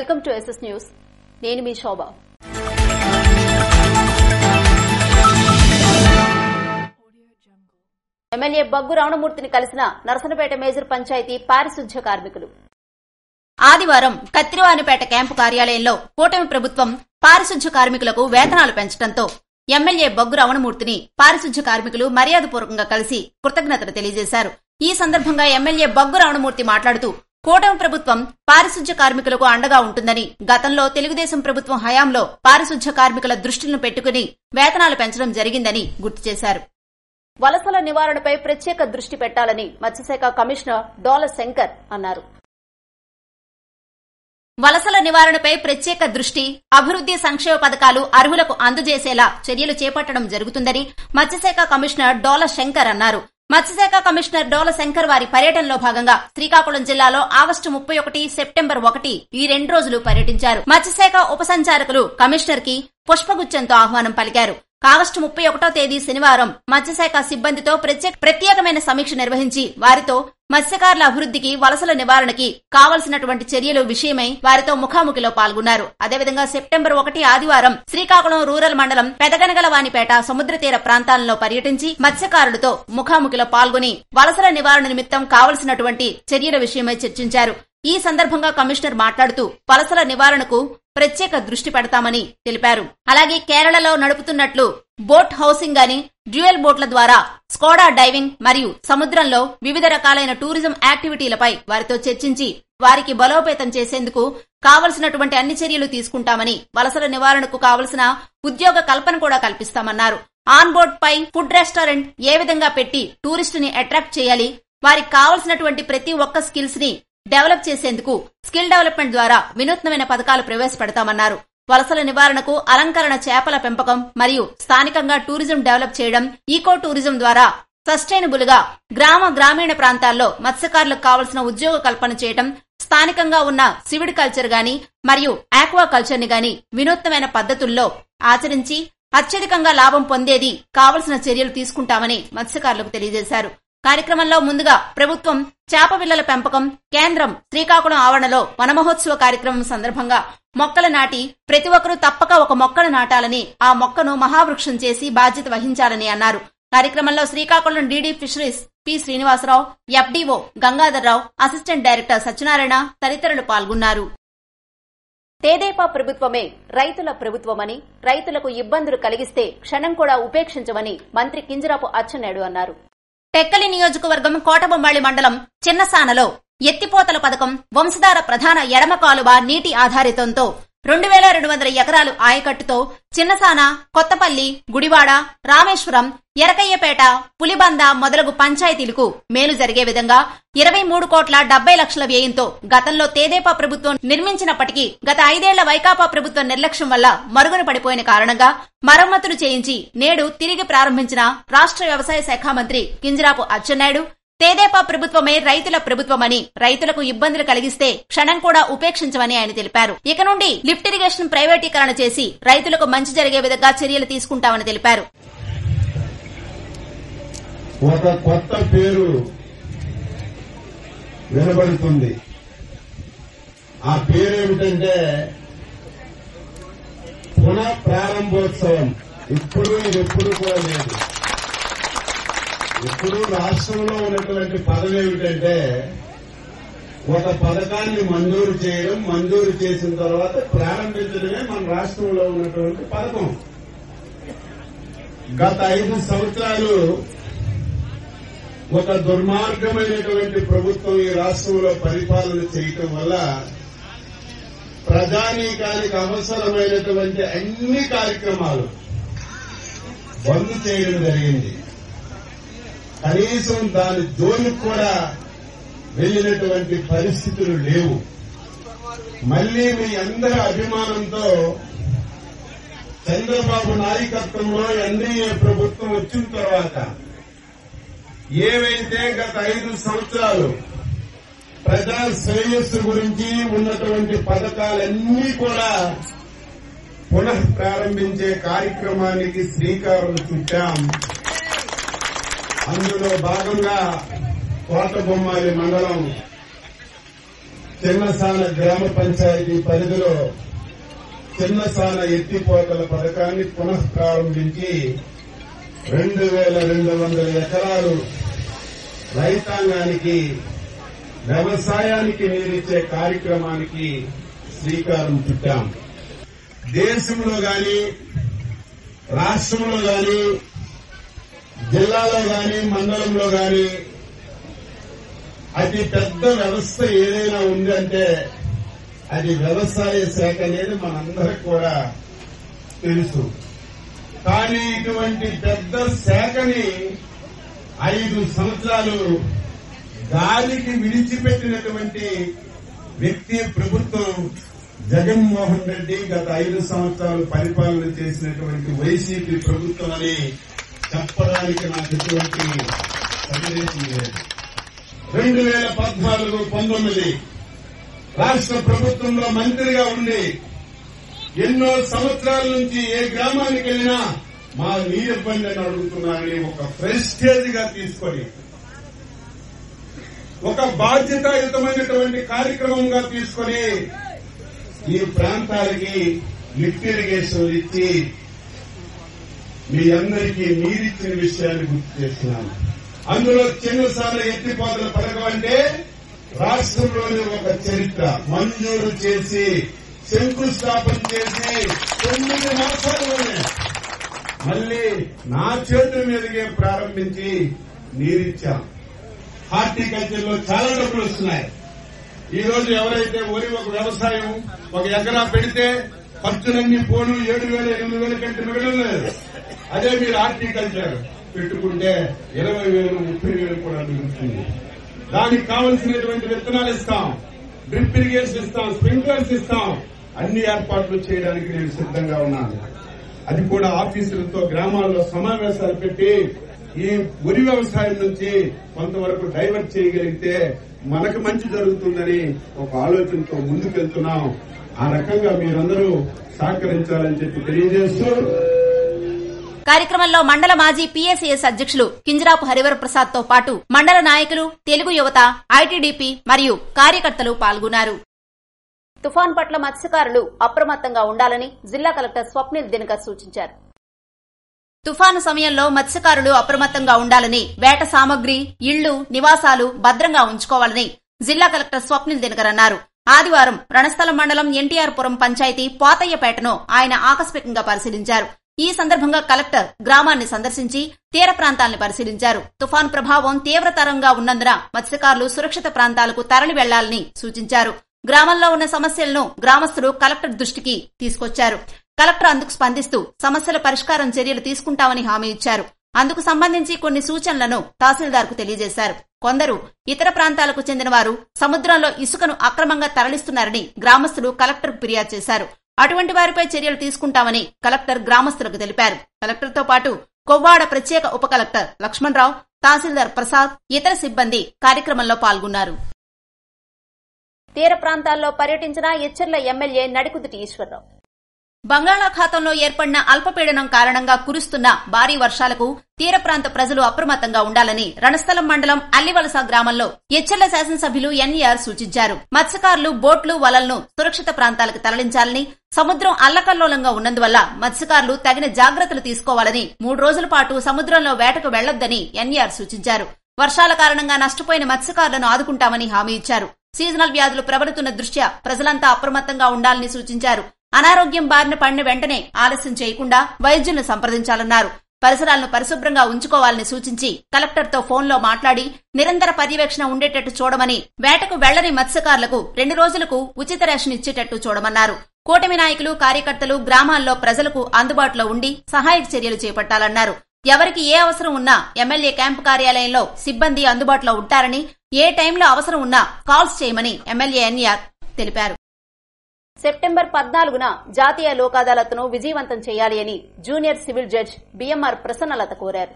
Welcome to SS news. నేను మీ శోభ. MLA bug రమణమూర్తిని కలిసిన Narasannapeta major panchayat పారిశుధ్య కార్మికులు. ఆదివారం కత్తిరివానిపేట క్యాంపు కార్యాలయంలో కూటమి ప్రభుత్వం పారిశుధ్య కార్మికులకు వేతనాలు పెంచడంతో ఎమ్మెల్యే బగ్గు రమణమూర్తిని పారిశుధ్య కార్మికులు మర్యాదపూర్వకంగా కలిసి కృతజ్ఞతలు తెలియజేశారు. ఈ సందర్భంగా ఎమ్మెల్యే బగ్గు రమణమూర్తి మాట్లాడుతూ కూటమి ప్రభుత్వం పారిశుధ్య కార్మికులకు అండగా ఉంటుందని, గతంలో తెలుగుదేశం ప్రభుత్వం హయాంలో పారిశుధ్య కార్మికుల దృష్టిని పెట్టుకుని వేతనాలు పెంచడం జరిగిందని గుర్తు చేశారు. వలసల నివారణపై ప్రత్యేక దృష్టి పెట్టాలని మత్స్యశాఖ కమిషనర్ డోల శంకర్ అన్నారు. వలసల నివారణపై ప్రత్యేక దృష్టి, అభివృద్ది సంక్షేమ పథకాలు అర్హులకు అందజేసేలా చర్యలు చేపట్టడం జరుగుతుందని మత్స్యశాఖ కమిషనర్ డోల శంకర్ అన్నారు. మత్స్యశాఖ కమిషనర్ డోల శంకర్ వారి పర్యటనలో భాగంగా శ్రీకాకుళం జిల్లాలో ఆగస్టు 31, సెప్టెంబర్ 1 ఈ 2 రోజులు పర్యటించారు. మత్స్యశాఖ ఉప సంచాలకులు కమిషనర్ కి పుష్పగుచ్చంతో ఆహ్వానం పలికారు. ఆగస్టు 31వ తేదీ శనివారం మత్స్యశాఖ సిబ్బందితో ప్రత్యేకమైన సమీక్ష నిర్వహించి వారితో మత్స్యకారుల అభివృద్దికి, వలసల నివారణకి కావలసినటువంటి చర్యలు విషయమై వారితో ముఖాముఖిలో పాల్గొన్నారు. అదేవిధంగా సెప్టెంబర్ 1 ఆదివారం శ్రీకాకుళం రూరల్ మండలం పెదగనగలవానిపేట సముద్ర తీర ప్రాంతాలలో పర్యటించి మత్స్యకారులతో ముఖాముఖిలో పాల్గొని వలసల నివారణ నిమిత్తం కావలసినటువంటి చర్యల విషయమై చర్చించారు. ఈ సందర్భంగా కమిషనర్ మాట్లాడుతూ వలసల నివారణకు ప్రత్యేక దృష్టి పెడతామని తెలిపారు. అలాగే కేరళలో నడుపుతున్నట్లు బోట్ హౌసింగ్ అని, డ్యూయల్ బోట్ల ద్వారా స్కోడా డైవింగ్ మరియు సముద్రంలో వివిధ రకాలైన టూరిజం యాక్టివిటీలపై వారితో చర్చించి వారికి బలోపేతం చేసేందుకు కావలసినటువంటి అన్ని చర్యలు తీసుకుంటామని, వలసల నివారణకు కావలసిన ఉద్యోగ కల్పన కూడా కల్పిస్తామన్నారు. ఆన్ బోర్డ్ పై ఫుడ్ రెస్టారెంట్ ఏ విధంగా పెట్టి టూరిస్టుని అట్రాక్ట్ చేయాలి, వారికి కావలసినటువంటి ప్రతి ఒక్క స్కిల్స్ ని డెవలప్ చేసేందుకు స్కిల్ డెవలప్మెంట్ ద్వారా వినూత్నమైన పథకాలు ప్రవేశపెడతామన్నారు. వలసల నివారణకు అలంకరణ చేపల పెంపకం మరియు స్థానికంగా టూరిజం డెవలప్ చేయడం, ఈకో టూరిజం ద్వారా సస్టైనబుల్ గా గ్రామీణ ప్రాంతాల్లో మత్స్యకారులకు కావలసిన ఉద్యోగ కల్పన చేయడం, స్థానికంగా ఉన్న సివిడ్ కల్చర్ గాని మరియు ఆక్వా కల్చర్ ని గాని వినూత్నమైన పద్ధతుల్లో ఆచరించి అత్యధికంగా లాభం పొందేది కావలసిన చర్యలు తీసుకుంటామని మత్స్యకారులకు తెలియజేశారు. కార్యక్రమంలో ముందుగా ప్రభుత్వం చేప పిల్లల పెంపకం కేంద్రం శ్రీకాకుళం ఆవరణలో వనమహోత్సవ కార్యక్రమం సందర్భంగా మొక్కలు నాటి ప్రతి ఒక్కరూ తప్పక ఒక మొక్కను నాటాలని, ఆ మొక్కను మహావృక్షం చేసి బాధ్యత వహించాలని అన్నారు. కార్యక్రమంలో Srikakulam DD fisheries P Srinivasarao, FDO Gangadharrao, assistant director Satyanarayana తదితరులు పాల్గొన్నారు. తెదేపా ప్రభుత్వమే రైతుల ప్రభుత్వమని, రైతులకు ఇబ్బందులు కలిగిస్తే క్షణం కూడా ఉపేక్షించమని మంత్రి కింజరాపు అచ్చెన్నాయుడు అన్నారు. టెక్కలి నియోజకవర్గం కోటబొమ్మాళి మండలం చిన్నసానలో ఎత్తిపోతల పథకం వంశధార ప్రధాన ఎడమ కాలువ నీటి ఆధారితంతో 2200 ఎకరాలు ఆయకట్టుతో చిన్నసాన, కొత్తపల్లి, గుడివాడ, రామేశ్వరం, ఎరకయ్యపేట, పులిబంద మొదలగు పంచాయతీలకు మేలు జరిగే విధంగా 23,70,00,000 వ్యయంతో గతంలో తెదేపా ప్రభుత్వం నిర్మించినప్పటికీ గత 5 ఏళ్ల వైకాపా ప్రభుత్వం నిర్లక్ష్యం వల్ల మరుగున పడిపోయిన కారణంగా మరమ్మతులు చేయించి నేడు తిరిగి ప్రారంభించిన రాష్ట్ర వ్యవసాయ శాఖ మంత్రి కింజరాపు అచ్చెన్నాయుడు తెదేపా ప్రభుత్వమే రైతుల ప్రభుత్వమని, రైతులకు ఇబ్బందులు కలిగిస్తే క్షణం కూడా ఉపేక్షించమని ఆయన తెలిపారు. ఇక నుండి లిఫ్ట్ ఇరిగేషన్ ప్రైవేటీకరణ చేసి రైతులకు మంచి జరిగే విధంగా చర్యలు తీసుకుంటామని తెలిపారు. ఒక కొత్త పేరు వినబడుతుంది. ఆ పేరేమిటంటే పునః ప్రారంభోత్సవం. ఇది కూడా లేదు. ఇప్పుడు రాష్ట్రంలో ఉన్నటువంటి పదవి ఏమిటంటే ఒక పథకాన్ని మంజూరు చేయడం, మంజూరు చేసిన తర్వాత ప్రారంభించడమే మన రాష్ట్రంలో ఉన్నటువంటి పథకం. గత 5 సంవత్సరాలు ఒక దుర్మార్గమైనటువంటి ప్రభుత్వం ఈ రాష్ట్రంలో పరిపాలన చేయటం వల్ల ప్రజానీకానికి అవసరమైనటువంటి అన్ని కార్యక్రమాలు బంద్ చేయడం జరిగింది. కనీసం దాని జోలికి కూడా వెళ్లినటువంటి పరిస్థితులు లేవు. మళ్లీ మీ అందరి అభిమానంతో చంద్రబాబు నాయకత్వంలో ఎన్డీఏ ప్రభుత్వం వచ్చిన తర్వాత ఏవైతే గత 5 సంవత్సరాలు ప్రజా శ్రేయస్సు గురించి ఉన్నటువంటి పథకాలన్నీ కూడా పునః ప్రారంభించే కార్యక్రమానికి శ్రీకారం చుట్టాం. అందులో భాగంగా కోటబొమ్మాలి మండలం చిన్నసాన గ్రామ పంచాయతీ పరిధిలో చిన్నసాన ఎత్తిపోతల పథకాన్ని పునః ప్రారంభించి 2200 ఎకరాలు రైతాంగానికి వ్యవసాయానికి నీరిచ్చే కార్యక్రమానికి శ్రీకారం చుట్టాం. దేశంలో గాని రాష్ట్రంలో గాని జిల్లాలో గాని మండలంలో గాని అతి పెద్ద వ్యవస్థ ఏదైనా ఉందంటే అది వ్యవసాయ శాఖ అనేది మనందరికి కూడా తెలుసు. కానీ ఇటువంటి పెద్ద శాఖని 5 సంవత్సరాలు గాలికి విడిచిపెట్టినటువంటి వ్యక్తి ప్రభుత్వం జగన్మోహన్ రెడ్డి. గత 5 సంవత్సరాలు పరిపాలన చేసినటువంటి వైసీపీ ప్రభుత్వం అని చెప్పడానికి నాకు ఎటువంటి సందేశం లేదు. 2014-19 రాష్ట్ర ప్రభుత్వంలో మంత్రిగా ఉండి ఎన్నో సంవత్సరాల నుంచి ఏ గ్రామానికి వెళ్లినా మా నీరు ఇబ్బంది అని అడుగుతున్నారని ఒక ప్రెస్టేజ్ గా తీసుకొని ఒక బాధ్యతాయుతమైనటువంటి కార్యక్రమంగా తీసుకొని ఈ ప్రాంతాలకి లిఫ్ట్ ఇరిగేషన్ ఇచ్చి మీ అందరికీ నీరిచ్చిన విషయాన్ని గుర్తు చేస్తున్నాను. అందులో చిన్నసార్లు ఎత్తిపోతల పథకం అంటే రాష్ట్రంలోని ఒక చరిత్ర. మంజూరు చేసి శంకుస్థాపన చేసి 9 మాసాల్లోనే మళ్లీ నా చేతుల మీదుగా ప్రారంభించి నీరిచ్చాం. హార్టికల్చర్ లో చాలా డబ్బులు వస్తున్నాయి. ఈ రోజు ఎవరైతే వరి ఒక వ్యవసాయం 1 ఎకరా పెడితే ఖర్చులన్నీ పోను 7,000 8,000 కంటే మిగడం లేదు. అదే మీరు హార్టికల్చర్ పెట్టుకుంటే 20,000 30,000 కూడా మిగులుతుంది. దానికి కావలసినటువంటి విత్తనాలు ఇస్తాం, డ్రిప్ ఇరిగేషన్ ఇస్తాం, స్ప్రింక్లర్స్ ఇస్తాం. అన్ని ఏర్పాట్లు చేయడానికి నేను సిద్ధంగా ఉన్నాను. అది కూడా ఆఫీసులతో గ్రామాల్లో సమావేశాలు పెట్టి ఈ వరి వ్యవసాయం నుంచి కొంతవరకు డైవర్ట్ చేయగలిగితే మనకు మంచి జరుగుతుందని ఒక ఆలోచనతో ముందుకెళ్తున్నాం. ఆ రకంగా మీరందరూ సహకరించాలని చెప్పి తెలియజేస్తూ కార్యక్రమంలో మండల మాజీ పీఎస్ఏఎస్ అధ్యక్షులు కింజరాపు హరివర ప్రసాద్ తో పాటు మండల నాయకులు, తెలుగు యువత, ఐటీడీపీ మరియు కార్యకర్తలు పాల్గొన్నారు. తుఫాన్ పట్ల మత్స్యకారులు అప్రమత్తంగా ఉండాలని జిల్లా కలెక్టర్ స్వప్నిల్ దినకర్ సూచించారు. తుఫాను సమయంలో మత్స్యకారులు అప్రమత్తంగా ఉండాలని, వేట సామగ్రి, ఇళ్లు, నివాసాలు భద్రంగా ఉంచుకోవాలని జిల్లా కలెక్టర్ స్వప్నిల్ దినకర్ అన్నారు. ఆదివారం రణస్థలం మండలం ఎన్టీఆర్ పురం పంచాయతీ పోతయ్యపేటను ఆయన ఆకస్మికంగా పరిశీలించారు. ఈ సందర్భంగా కలెక్టర్ గ్రామాన్ని సందర్శించి తీర ప్రాంతాలను పరిశీలించారు. తుఫాను ప్రభావం తీవ్రతరంగా ఉన్నందున మత్స్యకారులు సురక్షిత ప్రాంతాలకు తరలి వెళ్లాలని సూచించారు. గ్రామంలో ఉన్న సమస్యలను గ్రామస్తులు కలెక్టర్ దృష్టికి తీసుకొచ్చారు. కలెక్టర్ అందుకు స్పందిస్తూ సమస్యల పరిష్కారం చర్యలు తీసుకుంటామని హామీ ఇచ్చారు. అందుకు సంబంధించి కొన్ని సూచనలను తహసీల్దార్కు తెలియజేశారు. కొందరు ఇతర ప్రాంతాలకు చెందిన వారు సముద్రంలో ఇసుకను అక్రమంగా తరలిస్తున్నారని గ్రామస్తులు కలెక్టర్కు ఫిర్యాదు చేశారు. అటువంటి వారిపై చర్యలు తీసుకుంటామని కలెక్టర్ గ్రామస్తులకు తెలిపారు. కలెక్టర్తో పాటు కొవ్వాడ ప్రత్యేక ఉప కలెక్టర్ లక్ష్మణరావు, తహసీల్దార్ ప్రసాద్, ఇతర సిబ్బంది కార్యక్రమంలో పాల్గొన్నారు. తీర ప్రాంతాల్లో పర్యటించిన ఎచ్చెర్ల ఎమ్మెల్యే నడికుదుటి ఈశ్వరరావు. బంగాళాఖాతంలో ఏర్పడిన అల్పపీడనం కారణంగా కురుస్తున్న భారీ వర్షాలకు తీర ప్రాంత ప్రజలు అప్రమత్తంగా ఉండాలని రణస్థలం మండలం అల్లివలస గ్రామంలో ఎచ్చెర్ల శాసనసభ్యులు ఎన్ఈఆర్ సూచించారు. మత్స్యకారులు బోట్లు, వలలను సురక్షిత ప్రాంతాలకు తరలించాలని, సముద్రం అల్లకల్లోలంగా ఉన్నందువల్ల మత్స్యకారులు తగిన జాగ్రత్తలు తీసుకోవాలని, 3 రోజుల పాటు సముద్రంలో వేటకు వెళ్లొద్దని ఎన్ఈఆర్ సూచించారు. వర్షాల కారణంగా నష్టపోయిన మత్స్యకారులను ఆదుకుంటామని హామీ ఇచ్చారు. సీజనల్ వ్యాధులు ప్రబలుతున్న దృష్ట్యా ప్రజలంతా అప్రమత్తంగా ఉండాలని సూచించారు. అనారోగ్యం బారిన పడిన వెంటనే ఆలస్యం చేయకుండా వైద్యులను సంప్రదించాలన్నారు. పరిసరాలను పరిశుభ్రంగా ఉంచుకోవాలని సూచించి కలెక్టర్తో ఫోన్లో మాట్లాడి నిరంతర పర్యవేక్షణ ఉండేటట్టు చూడమని, వేటకు వెళ్లని మత్స్యకారులకు 2 రోజులకు ఉచిత రేషన్ ఇచ్చేటట్టు చూడమన్నారు. కూటమి నాయకులు, కార్యకర్తలు గ్రామాల్లో ప్రజలకు అందుబాటులో ఉండి సహాయక చర్యలు చేపట్టాలన్నారు. ఎవరికి ఏ అవసరం ఉన్నా ఎమ్మెల్యే క్యాంపు కార్యాలయంలో సిబ్బంది అందుబాటులో ఉంటారని, ఏ టైంలో అవసరం ఉన్నా కాల్స్ చేయమని ఎమ్మెల్యే ఎన్ఆర్ తెలిపారు. సెప్టెంబర్ 14న జాతీయ లోక్ అదాలత్ను విజయవంతం చేయాలి అని జూనియర్ సివిల్ జడ్జి బిఎంఆర్ ప్రసన్నలత కోరారు.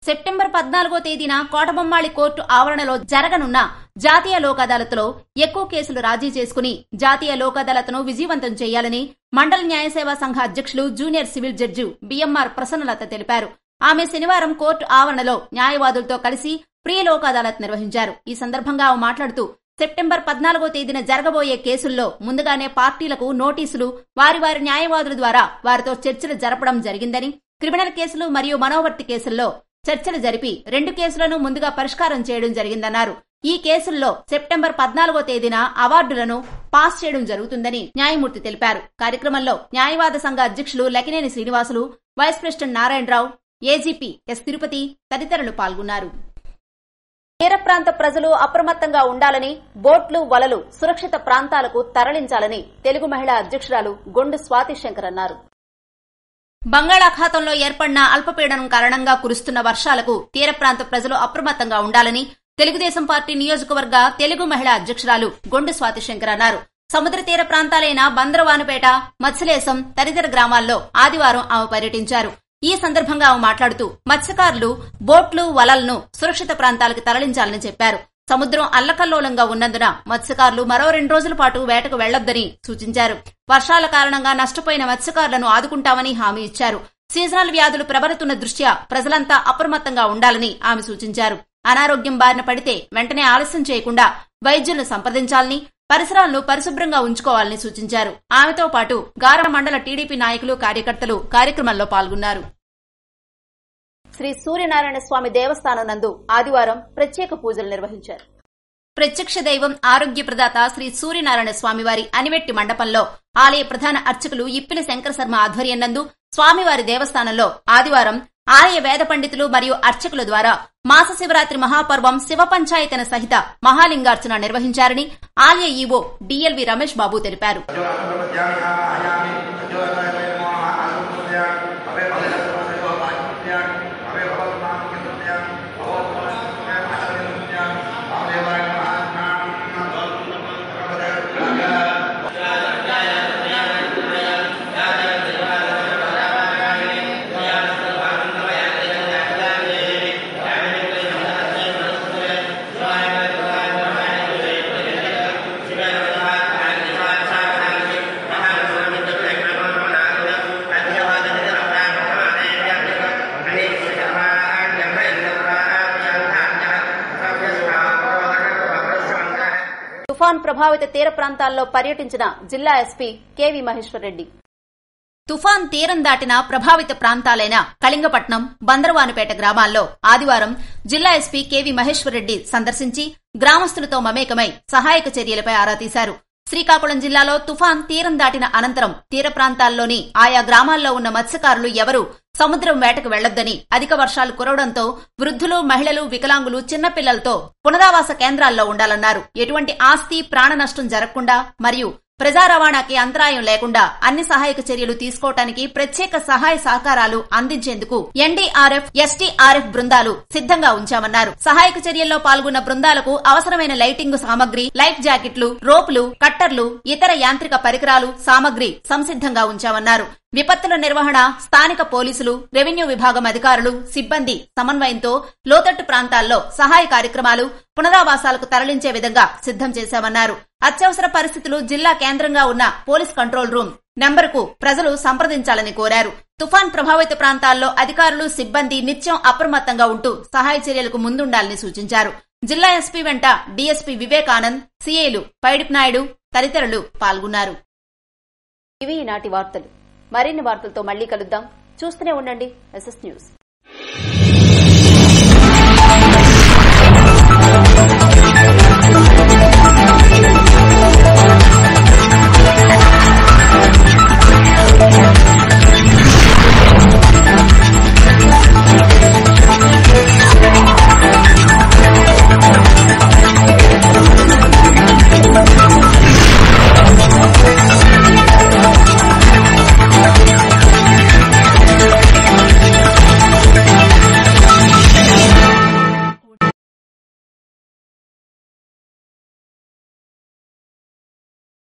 సెప్టెంబర్ 14వ తేదీన కోటబొమ్మాళి కోర్టు ఆవరణలో జరగనున్న జాతీయ లోక్ అదాలత్లో ఎక్కువ కేసులు రాజీ చేసుకుని జాతీయ లోక్ అదాలత్ను విజయవంతం చేయాలని మండల న్యాయసేవా సంఘ అధ్యక్షులు జూనియర్ సివిల్ జడ్జి బిఎంఆర్ ప్రసన్నలత తెలిపారు. ఆమె శనివారం కోర్టు ఆవరణలో న్యాయవాదులతో కలిసి ప్రీ లోక్ అదాలత్ నిర్వహించారు. ఈ సందర్భంగా ఆమె మాట్లాడుతూ సెప్టెంబర్ 14వ తేదీన జరగబోయే కేసుల్లో ముందుగానే పార్టీలకు నోటీసులు వారి న్యాయవాదుల ద్వారా వారితో చర్చలు జరపడం జరిగిందని, క్రిమినల్ కేసులు మరియు మనోవర్తి కేసుల్లో చర్చలు జరిపి 2 కేసులను ముందుగా పరిష్కారం చేయడం జరిగిందన్నారు. ఈ కేసుల్లో సెప్టెంబర్ 14వ తేదీన అవార్డులను పాస్ చేయడం జరుగుతుందని న్యాయమూర్తి తెలిపారు. కార్యక్రమంలో న్యాయవాద సంఘ అధ్యక్షులు Lakineni Srinivasulu, vice president Narayanarao, AGP S Tirupati తదితరులు పాల్గొన్నారు. తీర ప్రాంత ప్రజలు అప్రమత్తంగా ఉండాలని, బోట్లు, వలలు సురక్షిత ప్రాంతాలకు తరలించాలని తెలుగు మహిళా అధ్యక్షురాలు గొండు స్వాతి శంకర్ అన్నారు. బంగాళాఖాతంలో ఏర్పడిన అల్పపీడనం కారణంగా కురుస్తున్న వర్షాలకు తీర ప్రాంత ప్రజలు అప్రమత్తంగా ఉండాలని తెలుగుదేశం పార్టీ నియోజకవర్గ తెలుగు మహిళా అధ్యక్షురాలు గొండు స్వాతి శంకర్ అన్నారు. సముద్ర తీర ప్రాంతాలైన బందరవానుపేట, మత్స్యలేశం తదితర గ్రామాల్లో ఆదివారం ఆమె పర్యటించారు. ఈ సందర్భంగా ఆమె మాట్లాడుతూ మత్స్యకారులు బోట్లు, వలలను సురక్షిత ప్రాంతాలకు తరలించాలని చెప్పారు. సముద్రం అల్లకల్లోలంగా ఉన్నందున మత్స్యకారులు మరో 2 రోజుల పాటు వేటకు వెళ్లొద్దని సూచించారు. వర్షాల కారణంగా నష్టపోయిన మత్స్యకారులను ఆదుకుంటామని హామీ ఇచ్చారు. సీజనల్ వ్యాధులు ప్రబలుతున్న దృష్ట్యా ప్రజలంతా అప్రమత్తంగా ఉండాలని ఆమె సూచించారు. అనారోగ్యం బారిన పడితే వెంటనే ఆలస్యం చేయకుండా వైద్యులను సంప్రదించాలని, పరిసరాలను పరిశుభ్రంగా ఉంచుకోవాలని సూచించారు. ఆమెతో పాటు గార మండల టీడీపీ నాయకులు, కార్యకర్తలు కార్యక్రమంలో పాల్గొన్నారు. శ్రీ సూర్యనారాయణ స్వామి దేవస్థానం నందు ఆదివారం ప్రత్యేక పూజలు నిర్వహించారు. ప్రత్యక్ష దైవం, ఆరోగ్య ప్రదాత శ్రీ సూర్యనారాయణ స్వామివారి అనివెట్టి మండపంలో ఆలయ ప్రధాన అర్చకులు ఇప్పిలి శంకర శర్మ ఆధ్వర్యం నందు స్వామివారి దేవస్థానంలో ఆదివారం ఆలయ వేద పండితులు మరియు అర్చకుల ద్వారా మాస శివరాత్రి మహాపర్వం శివ పంచాయతన సహిత మహాలింగార్చన నిర్వహించారని ఆలయ ఈవో డిఎల్వి రమేష్ బాబు తెలిపారు. తుఫాన్ ప్రభావిత తీర ప్రాంతాల్లో పర్యటించిన జిల్లా ఎస్పీ కేవీ మహేశ్వర్ రెడ్డి. తుఫాన్ తీరం దాటిన ప్రభావిత ప్రాంతాలైన కళింగపట్నం, బందరవానుపేట గ్రామాల్లో ఆదివారం జిల్లా ఎస్పీ కేవీ మహేశ్వర్ రెడ్డి సందర్శించి గ్రామస్తులతో మమేకమై సహాయక చర్యలపై ఆరా తీశారు. శ్రీకాకుళం జిల్లాలో తుఫాన్ తీరం దాటిన అనంతరం తీర ప్రాంతాల్లోని ఆయా గ్రామాల్లో ఉన్న మత్స్యకారులు ఎవరూ సముద్రం వేటకు వెళ్లొద్దని, అధిక వర్షాలు కురవడంతో వృద్ధులు, మహిళలు, వికలాంగులు, చిన్నపిల్లలతో పునరావాస కేంద్రాల్లో ఉండాలన్నారు. ఎటువంటి ఆస్తి, ప్రాణ నష్టం జరగకుండా మరియు ప్రజా రవాణాకి అంతరాయం లేకుండా అన్ని సహాయక చర్యలు తీసుకోవడానికి ప్రత్యేక సహాయ సహకారాలు అందించేందుకు ఎన్డీఆర్ఎఫ్, ఎస్టీఆర్ఎఫ్ బృందాలు సిద్దంగా ఉంచామన్నారు. సహాయక చర్యల్లో పాల్గొన్న బృందాలకు అవసరమైన లైటింగ్ సామగ్రి, లైఫ్ జాకెట్లు, రోపులు, కట్టర్లు, ఇతర యాంత్రిక పరికరాలు, సామగ్రి సంసిద్దంగా ఉంచామన్నారు. విపత్తుల నిర్వహణ, స్థానిక పోలీసులు, రెవెన్యూ విభాగం అధికారులు, సిబ్బంది సమన్వయంతో లోతట్టు ప్రాంతాల్లో సహాయ కార్యక్రమాలు, పునరావాసాలకు తరలించే విధంగా సిద్దం చేశామన్నారు. అత్యవసర పరిస్థితులు జిల్లా కేంద్రంగా ఉన్న పోలీస్ కంట్రోల్ రూమ్ నంబరుకు ప్రజలు సంప్రదించాలని కోరారు. తుఫాన్ ప్రభావిత ప్రాంతాల్లో అధికారులు, సిబ్బంది నిత్యం అప్రమత్తంగా ఉంటూ సహాయ చర్యలకు ముందుండాలని సూచించారు. జిల్లా ఎస్పీ వెంట డీఎస్పీ వివేకానంద్, సీఐలు పైడిప్ నాయుడు తదితరులు పాల్గొన్నారు. ఇవి ఈనాటి వార్తలు. మరిన్ని వార్తలతో మళ్లీ కలుద్దాం. చూస్తూనే ఉండండి ఎస్ఎస్ న్యూస్.